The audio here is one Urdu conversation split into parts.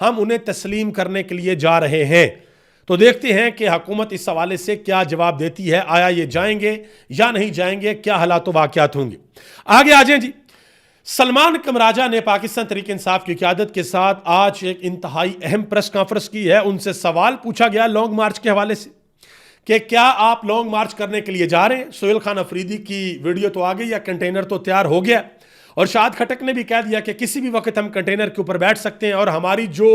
ہم انہیں تسلیم کرنے کے لیے جا رہے ہیں۔ تو دیکھتے ہیں کہ حکومت اس حوالے سے کیا جواب دیتی ہے، آیا یہ جائیں گے یا نہیں جائیں گے، کیا حالات و واقعات ہوں گے۔ آگے آ جائیں جی، سلمان کمراجہ نے پاکستان تحریک انصاف کی قیادت کے ساتھ آج ایک انتہائی اہم پریس کانفرنس کی ہے۔ ان سے سوال پوچھا گیا لانگ مارچ کے حوالے سے کہ کیا آپ لانگ مارچ کرنے کے لیے جا رہے ہیں۔ سہیل خان افریدی کی ویڈیو تو آ گئی یا کنٹینر تو تیار ہو گیا، اور شاد کھٹک نے بھی کہہ دیا کہ کسی بھی وقت ہم کنٹینر کے اوپر بیٹھ سکتے ہیں، اور ہماری جو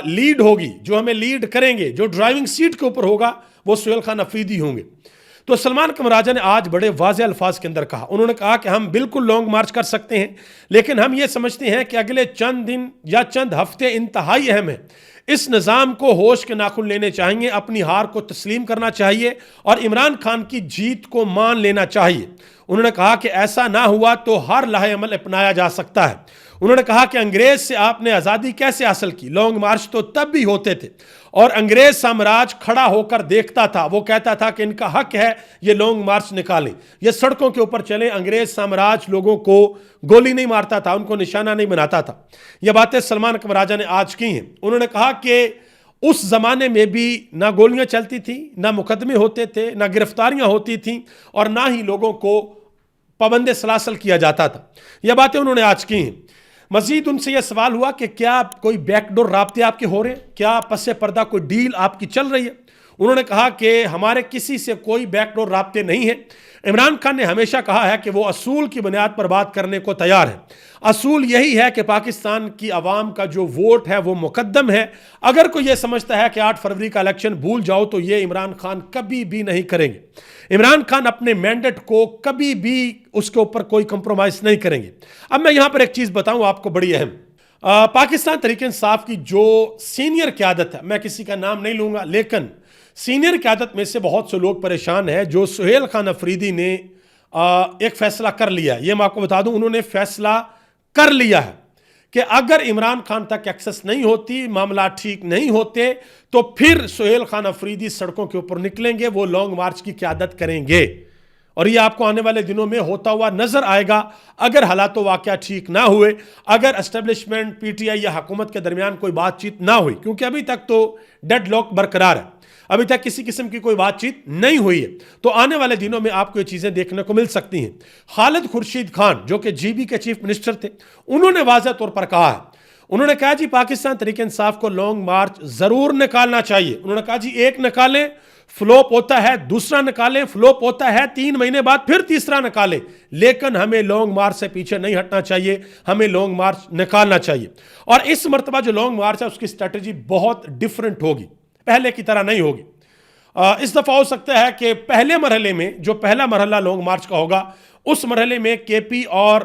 لیڈ ہوگی، جو ہمیں لیڈ کریں گے، جو ڈرائیونگ سیٹ کے اوپر ہوگا، وہ سہیل خان افریدی ہوں گے۔ تو سلمان کمراجہ نے آج بڑے واضح الفاظ کے اندر کہا، انہوں نے کہا کہ ہم بالکل لانگ مارچ کر سکتے ہیں، لیکن ہم یہ سمجھتے ہیں کہ اگلے چند دن یا چند ہفتے انتہائی اہم ہیں۔ اس نظام کو ہوش کے ناخن لینے چاہیے، اپنی ہار کو تسلیم کرنا چاہیے اور عمران خان کی جیت کو مان لینا چاہیے۔ انہوں نے کہا کہ ایسا نہ ہوا تو ہر لاہ عمل اپنایا جا سکتا ہے۔ انہوں نے کہا کہ انگریز سے آپ نے آزادی کیسے حاصل کی؟ لانگ مارچ تو تب بھی ہوتے تھے اور انگریز سامراج کھڑا ہو کر دیکھتا تھا، وہ کہتا تھا کہ ان کا حق ہے یہ لانگ مارچ نکالیں، یہ سڑکوں کے اوپر چلیں۔ انگریز سامراج لوگوں کو گولی نہیں مارتا تھا، ان کو نشانہ نہیں بناتا تھا۔ یہ باتیں سلمان کمراجہ نے آج کی ہیں۔ انہوں نے کہا کہ اس زمانے میں بھی نہ گولیاں چلتی تھیں، نہ مقدمے ہوتے تھے، نہ گرفتاریاں ہوتی تھیں، اور نہ ہی لوگوں کو پابند سلاسل کیا جاتا تھا۔ یہ باتیں انہوں نے آج کی ہیں۔ مزید ان سے یہ سوال ہوا کہ کیا کوئی بیک ڈور رابطے آپ کے ہو رہے ہیں؟ کیا پس پردہ کوئی ڈیل آپ کی چل رہی ہے؟ انہوں نے کہا کہ ہمارے کسی سے کوئی بیک ڈور رابطے نہیں ہیں۔ عمران خان نے ہمیشہ کہا ہے کہ وہ اصول کی بنیاد پر بات کرنے کو تیار ہے۔ اصول یہی ہے کہ پاکستان کی عوام کا جو ووٹ ہے وہ مقدم ہے۔ اگر کوئی یہ سمجھتا ہے کہ 8 فروری کا الیکشن بھول جاؤ تو یہ عمران خان کبھی بھی نہیں کریں گے۔ عمران خان اپنے مینڈیٹ کو کبھی بھی اس کے اوپر کوئی کمپرومائز نہیں کریں گے۔ اب میں یہاں پر ایک چیز بتاؤں آپ کو بڑی اہم، پاکستان تحریک انصاف کی جو سینئر قیادت ہے، میں کسی کا نام نہیں لوں گا، لیکن سینئر قیادت میں سے بہت سے لوگ پریشان ہیں۔ جو سہیل خان افریدی نے ایک فیصلہ کر لیا ہے، یہ میں آپ کو بتا دوں، انہوں نے فیصلہ کر لیا ہے کہ اگر عمران خان تک ایکسس نہیں ہوتی، معاملات ٹھیک نہیں ہوتے، تو پھر سہیل خان افریدی سڑکوں کے اوپر نکلیں گے، وہ لانگ مارچ کی قیادت کریں گے، اور یہ آپ کو آنے والے دنوں میں ہوتا ہوا نظر آئے گا اگر حالات و واقعہ ٹھیک نہ ہوئے، اگر اسٹیبلشمنٹ، پی ٹی آئی یا حکومت کے درمیان کوئی بات چیت نہ ہوئی، کیونکہ ابھی تک تو ڈیڈ لاک برقرار ہے، ابھی تک کسی قسم کی کوئی بات چیت نہیں ہوئی ہے، تو آنے والے دنوں میں آپ کو یہ چیزیں دیکھنے کو مل سکتی ہیں۔ خالد خورشید خان جو کہ جی بی کے چیف منسٹر تھے، انہوں نے واضح طور پر کہا ہے، انہوں نے کہا جی پاکستان تحریک انصاف کو لانگ مارچ ضرور نکالنا چاہیے۔ انہوں نے کہا جی ایک نکالیں، فلوپ ہوتا ہے، دوسرا نکالیں، فلوپ ہوتا ہے، 3 مہینے بعد پھر تیسرا نکالیں، لیکن ہمیں لانگ مارچ سے پیچھے نہیں ہٹنا چاہیے، ہمیں لانگ مارچ نکالنا چاہیے۔ اور اس مرتبہ جو لانگ مارچ ہے اس کی اسٹریٹجی بہت ڈیفرنٹ ہوگی، پہلے کی طرح نہیں ہوگی۔ اس دفعہ ہو سکتا ہے کہ پہلے مرحلے میں، جو پہلا مرحلہ لانگ مارچ کا ہوگا، اس مرحلے میں کے پی اور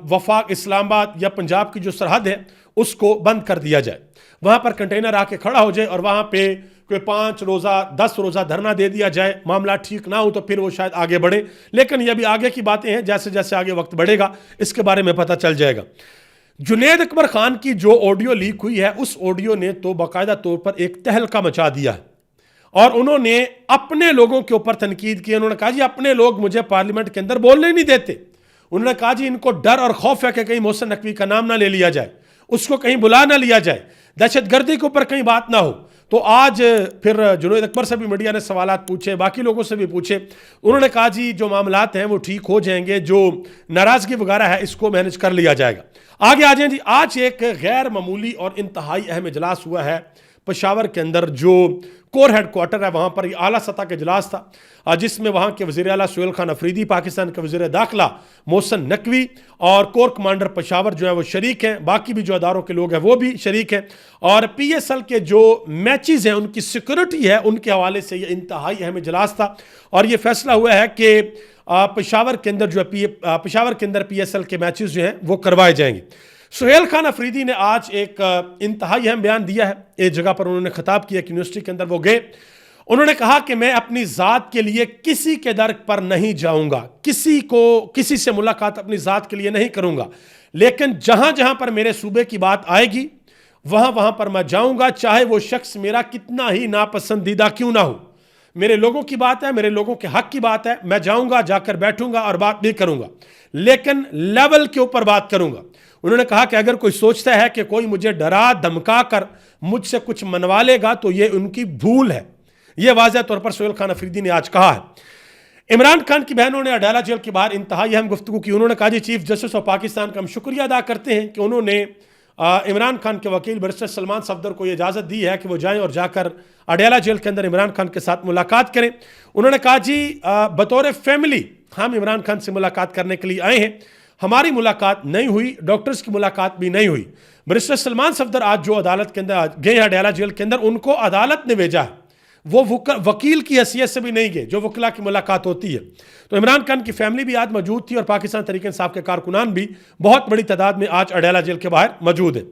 وفاق اسلام آباد یا پنجاب کی جو سرحد ہے اس کو بند کر دیا جائے، وہاں پر کنٹینر آ کے کھڑا ہو جائے اور وہاں پہ کوئی 5 روزہ 10 روزہ دھرنا دے دیا جائے۔ معاملات ٹھیک نہ ہو تو پھر وہ شاید آگے بڑھے، لیکن یہ بھی آگے کی باتیں ہیں، جیسے جیسے آگے وقت بڑھے گا اس کے بارے میں پتہ چل جائے گا۔ جنید اکبر خان کی جو آڈیو لیک ہوئی ہے، اس آڈیو نے تو باقاعدہ طور پر ایک تہلکہ مچا دیا ہے، اور انہوں نے اپنے لوگوں کے اوپر تنقید کی۔ انہوں نے کہا جی اپنے لوگ مجھے پارلیمنٹ کے اندر بولنے نہیں دیتے۔ انہوں نے کہا جی ان کو ڈر اور خوف ہے کہ کہیں محسن نقوی کا نام نہ لے لیا جائے، اس کو کہیں بلا نہ لیا جائے، دہشت گردی کے اوپر کہیں بات نہ ہو۔ تو آج پھر جنید اکبر سے بھی میڈیا نے سوالات پوچھے، باقی لوگوں سے بھی پوچھے، انہوں نے کہا جی جو معاملات ہیں وہ ٹھیک ہو جائیں گے، جو ناراضگی وغیرہ ہے اس کو مینج کر لیا جائے گا۔ آگے آ جائیں جی، آج ایک غیر معمولی اور انتہائی اہم اجلاس ہوا ہے پشاور کے اندر، جو کور ہیڈ کوارٹر ہے، وہاں پر یہ اعلیٰ سطح کا اجلاس تھا، جس میں وہاں کے وزیر اعلیٰ سہیل خان افریدی، پاکستان کے وزیر داخلہ محسن نقوی اور کور کمانڈر پشاور جو ہے وہ شریک ہیں، باقی بھی جو اداروں کے لوگ ہیں وہ بھی شریک ہیں، اور پی ایس ایل کے جو میچز ہیں ان کی سیکورٹی ہے ان کے حوالے سے یہ انتہائی اہم اجلاس تھا، اور یہ فیصلہ ہوا ہے کہ پشاور کے اندر جو پشاور کے اندر پی ایس ایل کے میچز جو ہیں وہ کروائے جائیں گے۔ سہیل خان افریدی نے آج ایک انتہائی اہم بیان دیا ہے، ایک جگہ پر انہوں نے خطاب کیا، ایک یونیورسٹی کے اندر وہ گئے، انہوں نے کہا کہ میں اپنی ذات کے لیے کسی کے در پر نہیں جاؤں گا، کسی سے ملاقات اپنی ذات کے لیے نہیں کروں گا، لیکن جہاں جہاں پر میرے صوبے کی بات آئے گی وہاں پر میں جاؤں گا، چاہے وہ شخص میرا کتنا ہی ناپسندیدہ کیوں نہ ہو۔ میرے لوگوں کی بات ہے، میرے لوگوں کے حق کی بات ہے، میں جاؤں گا، جا کر بیٹھوں گا اور بات بھی کروں گا، لیکن لیول کے اوپر بات کروں گا۔ انہوں نے کہا کہ اگر کوئی سوچتا ہے کہ کوئی مجھے ڈرا دھمکا کر مجھ سے کچھ منوا لے گا تو یہ ان کی بھول ہے. یہ واضح طور پر سہیل خان افریدی نے آج کہا ہے. عمران خان کی بہنوں نے اڈیالہ جیل کے باہر انتہائی اہم گفتگو کی. انہوں نے کہا جی چیف جسٹس آف پاکستان کا ہم شکریہ ادا کرتے ہیں کہ انہوں نے عمران خان کے وکیل بیرسٹر سلمان صفدر کو یہ اجازت دی ہے کہ وہ جائیں اور جا کر اڈیالہ جیل کے اندر عمران خان کے ساتھ ملاقات کریں. انہوں نے کہا جی بطور فیملی ہم عمران خان سے ملاقات کرنے کے لیے آئے ہیں. ہماری ملاقات نہیں ہوئی, ڈاکٹرز کی ملاقات بھی نہیں ہوئی. بیرسٹر سلمان صفدر آج جو عدالت کے اندر گئے ہیں اڈیالہ جیل کے اندر, ان کو عدالت نے بھیجا ہے, وہ وکیل کی حیثیت سے بھی نہیں گئے جو وکلا کی ملاقات ہوتی ہے. تو عمران خان کی فیملی بھی آج موجود تھی اور پاکستان تحریک انصاف کے کارکنان بھی بہت بڑی تعداد میں آج اڈیالہ جیل کے باہر موجود ہیں.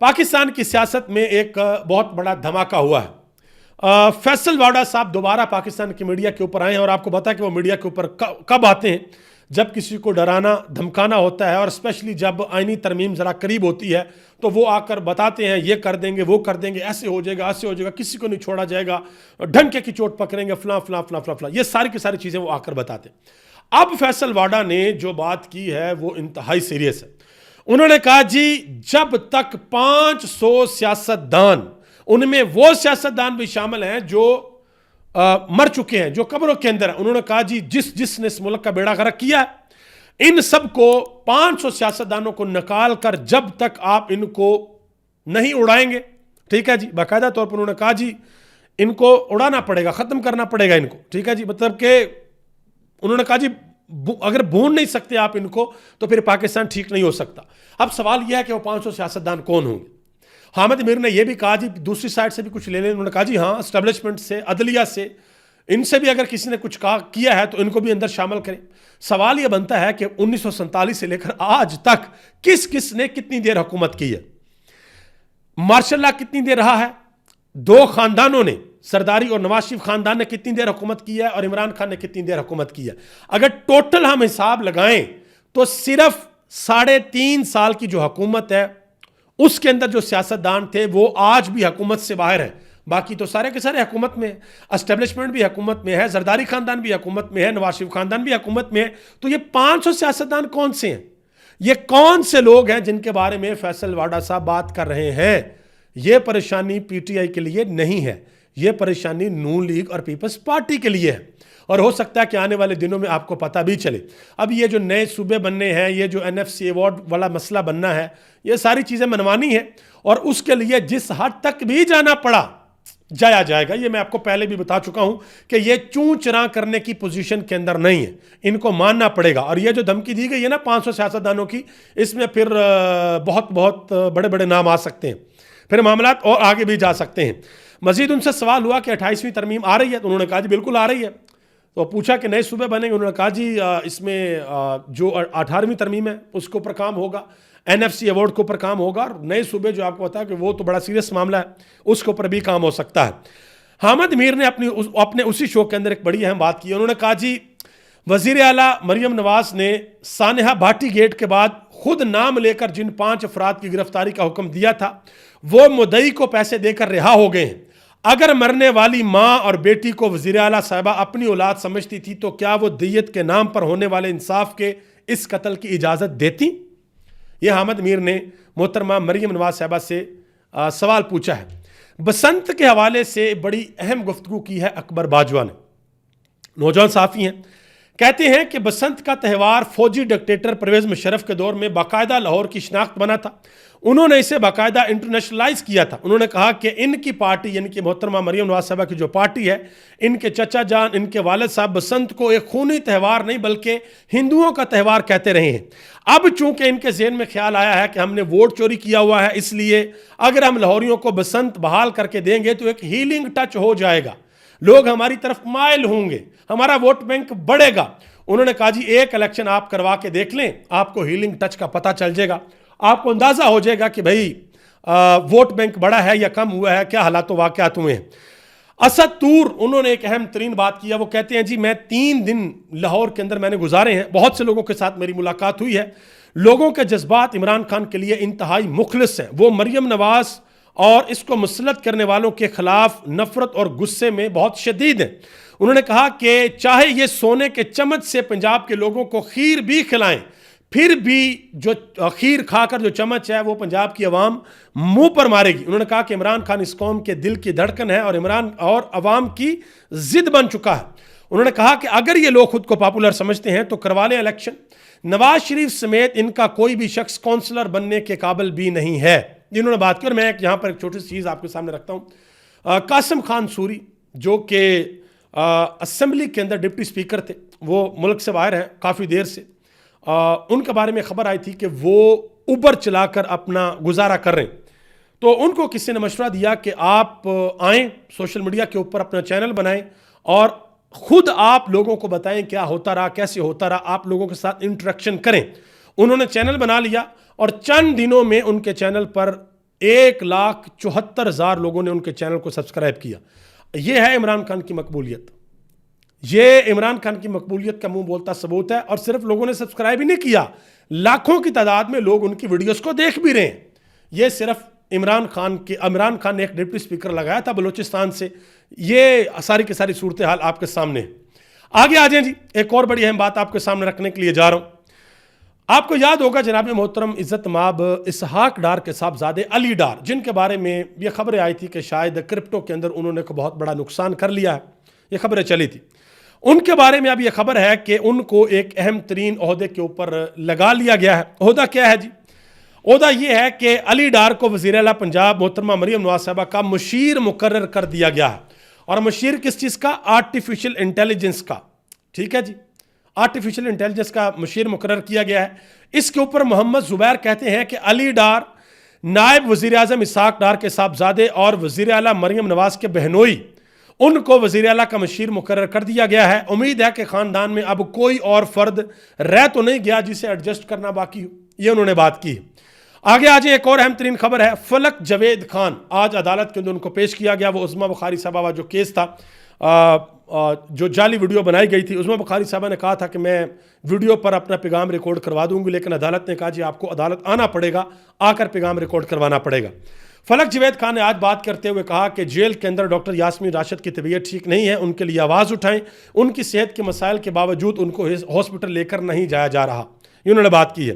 پاکستان کی سیاست میں ایک بہت بڑا دھماکہ ہوا ہے. فیصل واڈا صاحب دوبارہ پاکستان کی میڈیا کے اوپر آئے ہیں اور آپ کو پتا ہے کہ وہ میڈیا کے اوپر کب آتے ہیں؟ جب کسی کو ڈرانا دھمکانا ہوتا ہے, اور اسپیشلی جب آئینی ترمیم ذرا قریب ہوتی ہے تو وہ آ کر بتاتے ہیں یہ کر دیں گے وہ کر دیں گے, ایسے ہو جائے گا ایسے ہو جائے گا, کسی کو نہیں چھوڑا جائے گا, ڈھنکے کی چوٹ پکڑیں گے, فلاں فلاں فلاں فلاں فلاں, یہ ساری کی ساری چیزیں وہ آ کر بتاتے ہیں. اب فیصل واڈا نے جو بات کی ہے وہ انتہائی سیریس ہے. انہوں نے کہا جی جب تک 500 سیاستدان, ان میں وہ سیاستدان بھی شامل ہیں جو مر چکے ہیں, جو قبروں کے اندر ہیں, انہوں نے کہا جی جس نے اس ملک کا بیڑا غرق کیا ہے ان سب کو 500 سیاستدانوں کو نکال کر جب تک آپ ان کو نہیں اڑائیں گے, ٹھیک ہے جی, باقاعدہ طور پر انہوں نے کہا جی ان کو اڑانا پڑے گا, ختم کرنا پڑے گا ان کو, ٹھیک ہے جی. مطلب کہ انہوں نے کہا جی اگر بھون نہیں سکتے آپ ان کو تو پھر پاکستان ٹھیک نہیں ہو سکتا. اب سوال یہ ہے کہ وہ 500 سیاستدان کون ہوں گے؟ حامد میر نے یہ بھی کہا جی دوسری سائڈ سے بھی کچھ لے لیں. انہوں نے کہا جی ہاں اسٹیبلشمنٹ سے, عدلیہ سے, ان سے بھی اگر کسی نے کچھ کیا ہے تو ان کو بھی اندر شامل کریں. سوال یہ بنتا ہے کہ 1947 سے لے کر آج تک کس کس نے کتنی دیر حکومت کی ہے؟ ماشاء اللہ کتنی دیر رہا ہے؟ دو خاندانوں نے, سرداری اور نواز شریف خاندان نے کتنی دیر حکومت کی ہے اور عمران خان نے کتنی دیر حکومت کی ہے؟ اگر ٹوٹل ہم حساب لگائیں تو صرف 3.5 سال کی جو حکومت ہے اس کے اندر جو سیاستدان تھے وہ آج بھی حکومت سے باہر ہیں. باقی تو سارے کے سارے حکومت میں, اسٹیبلشمنٹ بھی حکومت میں ہے, زرداری خاندان بھی حکومت میں ہے, نواز شریف خاندان بھی حکومت میں ہے. تو یہ 500 سیاستدان کون سے ہیں؟ یہ کون سے لوگ ہیں جن کے بارے میں فیصل واڈا صاحب بات کر رہے ہیں؟ یہ پریشانی پی ٹی آئی کے لیے نہیں ہے, یہ پریشانی نون لیگ اور پیپلز پارٹی کے لیے ہے, اور ہو سکتا ہے کہ آنے والے دنوں میں آپ کو پتہ بھی چلے. اب یہ جو نئے صوبے بننے ہیں, یہ جو NFC ایوارڈ والا مسئلہ بننا ہے, یہ ساری چیزیں منوانی ہیں, اور اس کے لیے جس حد تک بھی جانا پڑا جایا جائے گا. یہ میں آپ کو پہلے بھی بتا چکا ہوں کہ یہ چون چراں کرنے کی پوزیشن کے اندر نہیں ہے, ان کو ماننا پڑے گا. اور یہ جو دھمکی دی گئی ہے نا 500 سیاستدانوں کی, اس میں پھر بہت بڑے بڑے نام آ سکتے ہیں, پھر معاملات اور آگے بھی جا سکتے ہیں. مزید ان سے سوال ہوا کہ 28ویں ترمیم آ رہی ہے, تو انہوں نے کہا جی بالکل آ رہی ہے. تو پوچھا کہ نئے صوبے بنے گے, انہوں نے کہا جی اس میں جو 18ویں ترمیم ہے اس کے اوپر کام ہوگا, NFC ایوارڈ کے اوپر کام ہوگا, اور نئے صوبے جو آپ کو پتا ہے کہ وہ تو بڑا سیریس معاملہ ہے, اس کے اوپر بھی کام ہو سکتا ہے. حامد میر نے اپنے اسی شو کے اندر ایک بڑی اہم بات کی. انہوں نے کہا جی وزیر اعلیٰ مریم نواز نے سانحہ بھاٹی گیٹ کے بعد خود نام لے کر جن 5 افراد کی گرفتاری کا حکم دیا تھا وہ مدعی کو پیسے دے کر رہا ہو گئے ہیں. اگر مرنے والی ماں اور بیٹی کو وزیر اعلیٰ صاحبہ اپنی اولاد سمجھتی تھی تو کیا وہ دیت کے نام پر ہونے والے انصاف کے اس قتل کی اجازت دیتی؟ یہ حامد میر نے محترمہ مریم نواز صاحبہ سے سوال پوچھا ہے. بسنت کے حوالے سے بڑی اہم گفتگو کی ہے اکبر باجوہ نے, نوجوان صحافی ہیں. کہتے ہیں کہ بسنت کا تہوار فوجی ڈکٹیٹر پرویز مشرف کے دور میں باقاعدہ لاہور کی شناخت بنا تھا. انہوں نے اسے باقاعدہ انٹرنیشنلائز کیا تھا. انہوں نے کہا کہ ان کی پارٹی یعنی کہ محترمہ مریم نواز صاحبہ کی جو پارٹی ہے, ان کے چچا جان, ان کے والد صاحب بسنت کو ایک خونی تہوار نہیں بلکہ ہندوؤں کا تہوار کہتے رہے ہیں. اب چونکہ ان کے ذہن میں خیال آیا ہے کہ ہم نے ووٹ چوری کیا ہوا ہے, اس لیے اگر ہم لاہوریوں کو بسنت بحال کر کے دیں گے تو ایک ہیلنگ ٹچ ہو جائے گا, لوگ ہماری طرف مائل ہوں گے, ہمارا ووٹ بینک بڑھے گا. انہوں نے کہا جی ایک الیکشن آپ کروا کے دیکھ لیں, آپ کو ہیلنگ ٹچ کا پتہ چل جائے گا, آپ کو اندازہ ہو جائے گا کہ بھئی ووٹ بینک بڑا ہے یا کم ہوا ہے, کیا حالات و واقعات ہوئے ہیں. اسد طور انہوں نے ایک اہم ترین بات کیا. وہ کہتے ہیں جی میں 3 دن لاہور کے اندر میں نے گزارے ہیں, بہت سے لوگوں کے ساتھ میری ملاقات ہوئی ہے. لوگوں کے جذبات عمران خان کے لیے انتہائی مخلص ہیں. وہ مریم نواز اور اس کو مسلط کرنے والوں کے خلاف نفرت اور غصے میں بہت شدید ہیں. انہوں نے کہا کہ چاہے یہ سونے کے چمچ سے پنجاب کے لوگوں کو خیر بھی کھلائیں, پھر بھی جو خیر کھا کر جو چمچ ہے وہ پنجاب کی عوام منہ پر مارے گی. انہوں نے کہا کہ عمران خان اس قوم کے دل کی دھڑکن ہے اور عمران اور عوام کی ضد بن چکا ہے. انہوں نے کہا کہ اگر یہ لوگ خود کو پاپولر سمجھتے ہیں تو کروا لیں الیکشن. نواز شریف سمیت ان کا کوئی بھی شخص کونسلر بننے کے قابل بھی نہیں ہے. انہوں نے بات کی. اور میں یہاں پر ایک چھوٹی سی چیز آپ کے سامنے رکھتا ہوں. قاسم خان سوری جو کہ اسمبلی کے اندر ڈپٹی اسپیکر تھے, وہ ملک سے باہر ہیں کافی دیر سے. ان کے بارے میں خبر آئی تھی کہ وہ اوبر چلا کر اپنا گزارا کر رہے ہیں. تو ان کو کسی نے مشورہ دیا کہ آپ آئیں سوشل میڈیا کے اوپر اپنا چینل بنائیں اور خود آپ لوگوں کو بتائیں کیا ہوتا رہا, کیسے ہوتا رہا, آپ لوگوں کے ساتھ انٹریکشن کریں. انہوں نے چینل بنا لیا اور چند دنوں میں ان کے چینل پر 1,74,000 لوگوں نے ان کے چینل کو سبسکرائب کیا. یہ ہے عمران خان کی مقبولیت. یہ عمران خان کی مقبولیت کا منہ بولتا ثبوت ہے. اور صرف لوگوں نے سبسکرائب ہی نہیں کیا, لاکھوں کی تعداد میں لوگ ان کی ویڈیوز کو دیکھ بھی رہے ہیں. یہ صرف عمران خان نے ایک ڈپٹی اسپیکر لگایا تھا بلوچستان سے. یہ ساری کی ساری صورتحال آپ کے سامنے ہے. آگے آ جائیں جی, ایک اور بڑی اہم بات آپ کے سامنے رکھنے کے لیے جا رہا ہوں. آپ کو یاد ہوگا جناب محترم عزت مآب اسحاق ڈار کے صاحبزادے علی ڈار, جن کے بارے میں یہ خبریں آئی تھی کہ شاید کرپٹو کے اندر انہوں نے بہت بڑا نقصان کر لیا ہے. یہ خبریں چلی تھی. ان کے بارے میں اب یہ خبر ہے کہ ان کو ایک اہم ترین عہدے کے اوپر لگا لیا گیا ہے. عہدہ کیا ہے جی؟ عہدہ یہ ہے کہ علی ڈار کو وزیر اعلیٰ پنجاب محترمہ مریم نواز صاحبہ کا مشیر مقرر کر دیا گیا ہے. اور مشیر کس چیز کا؟ آرٹیفیشل انٹیلیجنس کا. ٹھیک ہے جی, آرٹیفیشل انٹیلیجنس کا مشیر مقرر کیا گیا ہے. اس کے اوپر محمد زبیر کہتے ہیں کہ علی ڈار نائب وزیر اعظم اسحاق ڈار کے صاحبزادے اور وزیر اعلیٰ مریم نواز کے بہنوئی, ان کو وزیر اعلیٰ کا مشیر مقرر کر دیا گیا ہے. امید ہے کہ خاندان میں اب کوئی اور فرد رہ تو نہیں گیا جسے ایڈجسٹ کرنا باقی ہو. یہ انہوں نے بات کی. آگے آج ایک اور اہم ترین خبر ہے. فلک جوید خان آج عدالت کے اندر ان کو پیش کیا گیا. وہ عظمیٰ بخاری صاحبہ جو کیس تھا, جو جعلی ویڈیو بنائی گئی تھی, عظمیٰ بخاری صاحبہ نے کہا تھا کہ میں ویڈیو پر اپنا پیغام ریکارڈ کروا دوں گی, لیکن عدالت نے کہا جی آپ کو عدالت آنا پڑے گا, آ کر پیغام ریکارڈ کروانا پڑے گا. فلک جوید خان نے آج بات کرتے ہوئے کہا کہ جیل کے اندر ڈاکٹر یاسمین راشد کی طبیعت ٹھیک نہیں ہے, ان کے لیے آواز اٹھائیں. ان کی صحت کے مسائل کے باوجود ان کو ہاسپٹل لے کر نہیں جایا جا رہا. انہوں نے بات کی ہے.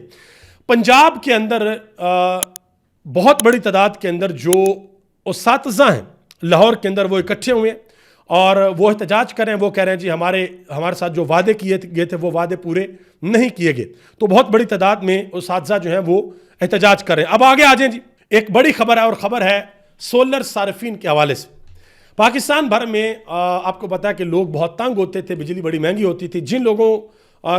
پنجاب کے اندر بہت بڑی تعداد کے اندر جو اساتذہ ہیں لاہور کے اندر وہ اکٹھے ہوئے ہیں اور وہ احتجاج کر رہے ہیں. وہ کہہ رہے ہیں جی ہمارے ساتھ جو وعدے کیے گئے تھے وہ وعدے پورے نہیں کیے گئے. تو بہت بڑی تعداد میں اساتذہ جو ہیں وہ احتجاج کر رہے ہیں. اب آگے آ جائیں جی, ایک بڑی خبر ہے اور خبر ہے سولر صارفین کے حوالے سے. پاکستان بھر میں آپ کو پتا ہے کہ لوگ بہت تنگ ہوتے تھے, بجلی بڑی مہنگی ہوتی تھی. جن لوگوں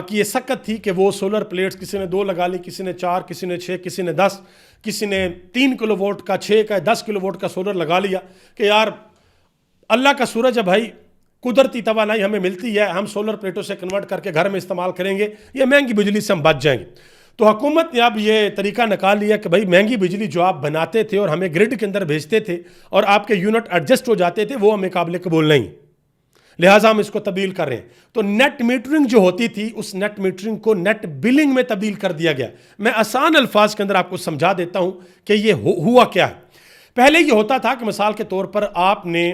کی یہ سکت تھی کہ وہ سولر پلیٹس کسی نے 2 لگا لی, کسی نے 4, کسی نے 6, کسی نے 10, کسی نے 3 کلو وولٹ کا, 6 کا, 10 کلو وولٹ کا سولر لگا لیا کہ یار اللہ کا سورج ہے بھائی, قدرتی توانائی ہمیں ملتی ہے, ہم سولر پلیٹوں سے کنورٹ کر کے گھر میں استعمال کریں گے, یہ مہنگی بجلی سے ہم بچ جائیں گے. تو حکومت نے اب یہ طریقہ نکال لیا کہ بھائی مہنگی بجلی جو آپ بناتے تھے اور ہمیں گرڈ کے اندر بھیجتے تھے اور آپ کے یونٹ ایڈجسٹ ہو جاتے تھے, وہ ہمیں قابل قبول نہیں, لہٰذا ہم اس کو تبدیل کر رہے ہیں. تو نیٹ میٹرنگ جو ہوتی تھی اس نیٹ میٹرنگ کو نیٹ بلنگ میں تبدیل کر دیا گیا. میں آسان الفاظ کے اندر آپ کو سمجھا دیتا ہوں کہ یہ ہوا کیا ہے. پہلے یہ ہوتا تھا کہ مثال کے طور پر آپ نے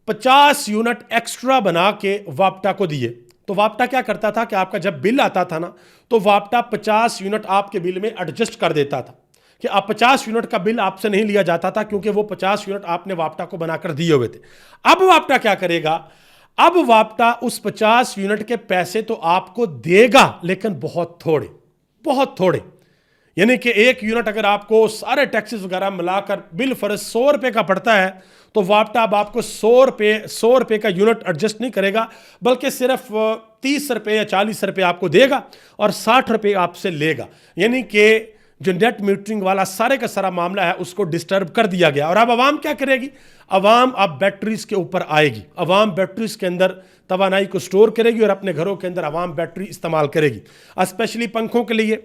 50 یونٹ ایکسٹرا بنا کے وابٹا کو دیے, تو وابٹا کیا کرتا تھا کہ آپ کا جب بل آتا تھا نا تو وابٹا 50 یونٹ آپ کے بل میں ایڈجسٹ کر دیتا تھا کہ آپ 50 یونٹ کا بل آپ سے نہیں لیا جاتا تھا کیونکہ وہ 50 یونٹ آپ نے وابٹا کو بنا کر دیے ہوئے تھے. اب وابٹا کیا کرے گا؟ اب وابٹا اس 50 یونٹ کے پیسے تو آپ کو دے گا لیکن بہت تھوڑے. یعنی کہ 1 یونٹ اگر آپ کو سارے ٹیکسز وغیرہ ملا کر بل فرض 100 روپے کا پڑتا ہے تو وابٹا اب آپ کو 100 روپے کا یونٹ ایڈجسٹ نہیں کرے گا, بلکہ صرف 30 روپے یا 40 روپے آپ کو دے گا اور 60 روپے آپ سے لے گا. یعنی کہ جو نیٹ میٹرنگ والا سارے کا سارا معاملہ ہے اس کو ڈسٹرب کر دیا گیا. اور اب عوام کیا کرے گی؟ عوام اب بیٹریز کے اوپر آئے گی. عوام بیٹریز کے اندر توانائی کو سٹور کرے گی اور اپنے گھروں کے اندر عوام بیٹری استعمال کرے گی, اسپیشلی پنکھوں کے لیے,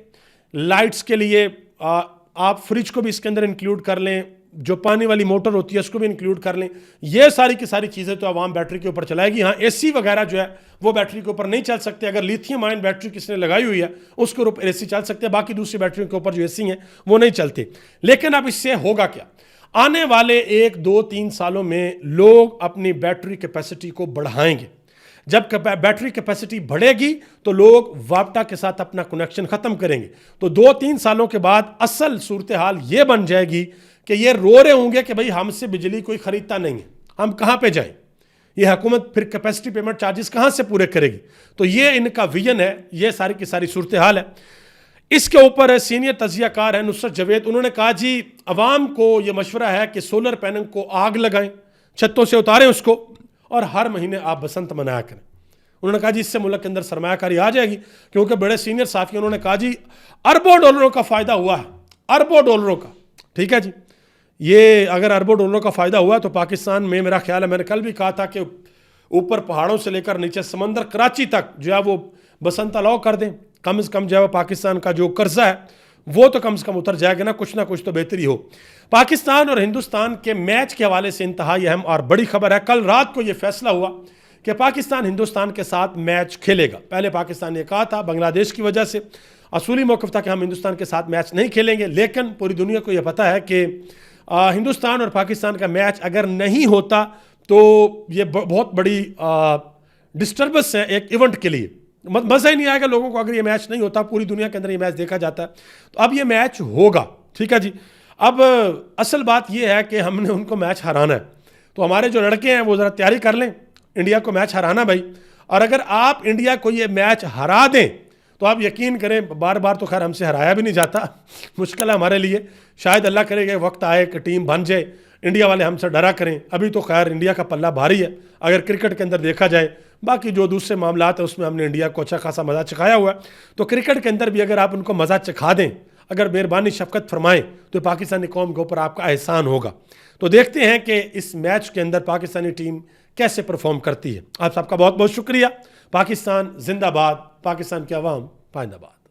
لائٹس کے لیے. آپ فریج کو بھی اس کے اندر انکلوڈ کر لیں, جو پانی والی موٹر ہوتی ہے اس کو بھی انکلوڈ کر لیں. یہ ساری کی ساری چیزیں تو عوام بیٹری کے اوپر چلائے گی. ہاں اے سی وغیرہ جو ہے وہ بیٹری کے اوپر نہیں چل سکتے. اگر لیتھیم آئن بیٹری کس نے لگائی ہوئی ہے اس کے اوپر اے سی چل سکتے ہیں, باقی دوسری بیٹریوں کے اوپر جو اے سی ہیں وہ نہیں چلتے. لیکن اب اس سے ہوگا کیا؟ آنے والے 1, 2, 3 سالوں میں لوگ اپنی بیٹری کیپیسٹی کو بڑھائیں گے. جب بیٹری کیپیسٹی بڑھے گی تو لوگ واپٹا کے ساتھ اپنا کنیکشن ختم کریں گے. تو 2-3 سالوں کے بعد اصل صورتحال یہ بن جائے گی کہ یہ رو رہے ہوں گے کہ بھئی ہم سے بجلی کوئی خریدتا نہیں ہے, ہم کہاں پہ جائیں, یہ حکومت پھر کیپیسٹی پیمنٹ چارجز کہاں سے پورے کرے گی. تو یہ ان کا ویژن ہے, یہ ساری کی ساری صورتحال ہے. اس کے اوپر سینئر تجزیہ کار ہیں نصرت جاوید, انہوں نے کہا جی عوام کو یہ مشورہ ہے کہ سولر پینل کو آگ لگائیں, چھتوں سے اتاریں اس کو, اور ہر مہینے آپ بسنت منایا کریں. انہوں نے کہا جی اس سے ملک کے اندر سرمایہ کاری آ جائے گی, کیونکہ بڑے سینئر صحافی انہوں نے کہا جی اربوں ڈالروں کا فائدہ ہوا ہے, اربوں ڈالروں کا. ٹھیک ہے جی, یہ اگر اربوں ڈالروں کا فائدہ ہوا تو پاکستان میں میرا خیال ہے, میں نے کل بھی کہا تھا کہ اوپر پہاڑوں سے لے کر نیچے سمندر کراچی تک جو ہے وہ بسنت الاؤ کر دیں, کم از کم جو ہے پاکستان کا جو قرضہ ہے وہ تو کم سے کم اتر جائے گا نا کچھ تو بہتری ہو. پاکستان اور ہندوستان کے میچ کے حوالے سے انتہائی اہم اور بڑی خبر ہے. کل رات کو یہ فیصلہ ہوا کہ پاکستان ہندوستان کے ساتھ میچ کھیلے گا. پہلے پاکستان نے کہا تھا بنگلہ دیش کی وجہ سے اصولی موقف تھا کہ ہم ہندوستان کے ساتھ میچ نہیں کھیلیں گے, لیکن پوری دنیا کو یہ پتہ ہے کہ ہندوستان اور پاکستان کا میچ اگر نہیں ہوتا تو یہ بہت بڑی ڈسٹربنس ہے ایک ایونٹ کے لیے. مزہ ہی نہیں آئے گا لوگوں کو اگر یہ میچ نہیں ہوتا. پوری دنیا کے اندر یہ میچ دیکھا جاتا ہے, تو اب یہ میچ ہوگا. ٹھیک ہے جی, اب اصل بات یہ ہے کہ ہم نے ان کو میچ ہرانا ہے. تو ہمارے جو لڑکے ہیں وہ ذرا تیاری کر لیں, انڈیا کو میچ ہرانا بھائی. اور اگر آپ انڈیا کو یہ میچ ہرا دیں تو آپ یقین کریں, بار بار تو خیر ہم سے ہرایا بھی نہیں جاتا, مشکل ہے ہمارے لیے. شاید اللہ کرے گا وقت آئے کہ ٹیم بن جائے, انڈیا والے ہم سے ڈرا کریں. ابھی تو خیر انڈیا کا پلہ بھاری ہے اگر کرکٹ کے اندر دیکھا جائے. باقی جو دوسرے معاملات ہیں اس میں ہم نے انڈیا کو اچھا خاصا مزہ چکھایا ہوا ہے. تو کرکٹ کے اندر بھی اگر آپ ان کو مزہ چکھا دیں, اگر مہربانی شفقت فرمائیں, تو پاکستانی قوم کے اوپر آپ کا احسان ہوگا. تو دیکھتے ہیں کہ اس میچ کے اندر پاکستانی ٹیم کیسے پرفارم کرتی ہے. آپ سب کا بہت بہت شکریہ. پاکستان زندہ باد, پاکستان کی عوام پائندہ باد.